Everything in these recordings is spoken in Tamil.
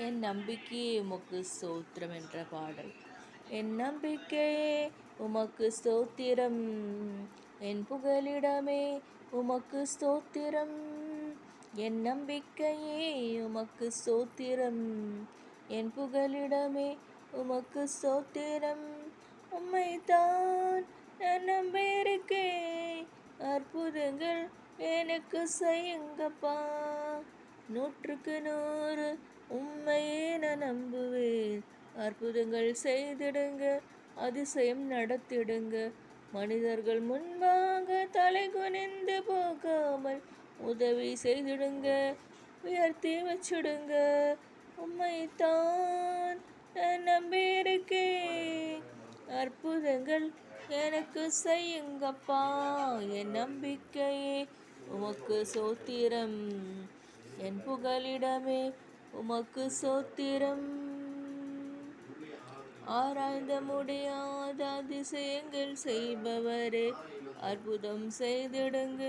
என் நம்பிக்கையே உமக்கு ஸ்தோத்திரம் என்ற பாடல். என் நம்பிக்கையே உமக்கு ஸ்தோத்திரம், என் புகலிடமே உமக்கு ஸ்தோத்திரம். என் நம்பிக்கையே உமக்கு ஸ்தோத்திரம், என் புகலிடமே உமக்கு ஸ்தோத்திரம். உம்மைத்தான் நான் நம்பியிருக்கேன், அற்புதங்கள் எனக்கு செய்யுங்கப்பா. 100க்கு 100 உம்மையே நான் நம்புவேன். அற்புதங்கள் செய்திடுங்க, அதிசயம் நடத்திடுங்க. மனிதர்கள் முன்பாக தலை குனிந்து போகாமல் உதவி செய்திடுங்க, உயர்த்தி வச்சிடுங்க. உம்மைத்தான் நான் நம்பியிருக்கேன், அற்புதங்கள் எனக்கு செய்யுங்கப்பா. என் நம்பிக்கையே உமக்கு சோத்திரம், என் புகலிடமே உமக்கு சோத்திரம். ஆராய்ந்த முடியாத அதிசயங்கள் செய்பவரே, அற்புதம் செய்திடுங்க,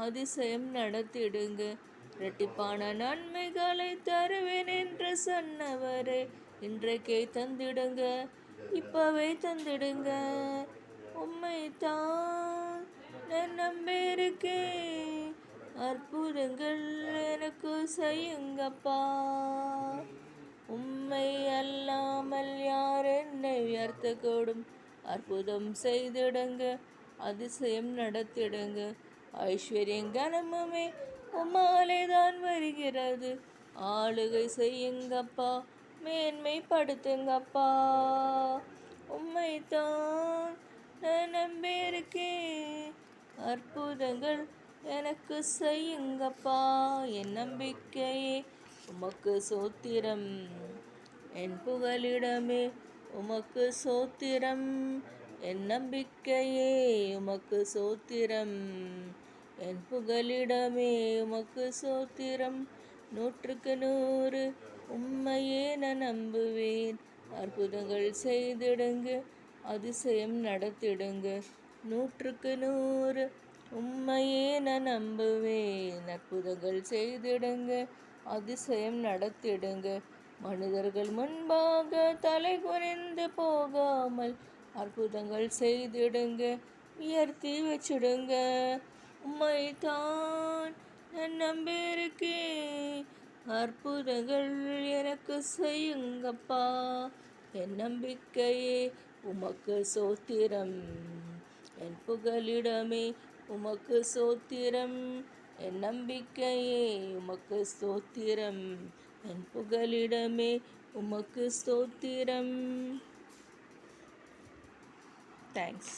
அதிசயம் நடத்திடுங்க. இரட்டிப்பான நன்மைகளை தருவேன் என்று சொன்னவரே, இன்றைக்கே தந்திடுங்க, இப்பவே தந்திடுங்க. உம்மைத்தான் நான் நம்பியிருக்கேன், அற்புதங்கள் எனக்கு செய்யுங்கப்பா. உம்மை அல்லாமல் யார் என்னை உயர்த்தக்கூடும்? அற்புதம் செய்திடுங்க, அதிசயம் நடத்திடுங்க. ஐஸ்வர்யம் கனமுமே உம்மாலே தான் வருகிறது. ஆளுகை செய்யுங்கப்பா, மேன்மைப்படுத்துங்கப்பா. உம்மைத்தான் நான் நம்பியிருக்கேன், அற்புதங்கள் எனக்கு செய்யுங்கப்பா. என் நம்பிக்கையே உமக்கு சோத்திரம், என் புகலிடமே உமக்கு சோத்திரம். என் நம்பிக்கையே உமக்கு சோத்திரம், என் புகலிடமே உமக்கு சோத்திரம். 100க்கு 100 உம்மையே நான் நம்புவேன். அற்புதங்கள் செய்திடுங்க, அதிசயம் நடத்திடுங்க. 100க்கு 100 உம்மையே நான் நம்புவேன். அற்புதங்கள் செய்திடுங்க, அதிசயம் நடத்திடுங்க. மனிதர்கள் முன்பாக தலை குனிந்து போகாமல் அற்புதங்கள் செய்திடுங்க, உயர்த்தி வச்சிடுங்க. உம்மைத்தான் நான் நம்பியிருக்கேன், அற்புதங்கள் எனக்கு செய்யுங்கப்பா. என் நம்பிக்கையே உமக்கு சோத்திரம், என் புகலிடமே உமக்கு சோத்திரம். என் நம்பிக்கையே உமக்கு ஸ்தோத்திரம், என் புகலிடமே உமக்கு ஸ்தோத்திரம். தேங்க்ஸ்.